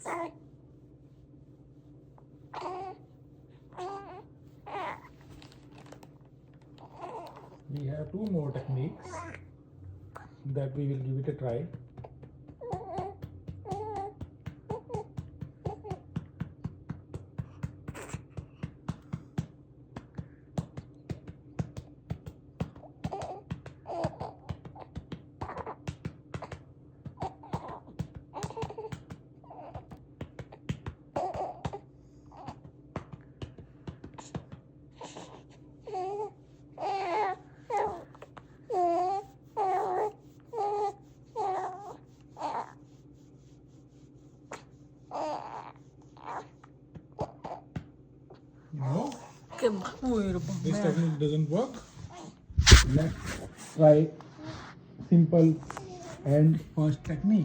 We have two more techniques that we will give it a try. No, this technique doesn't work. Let's try simple and fast technique.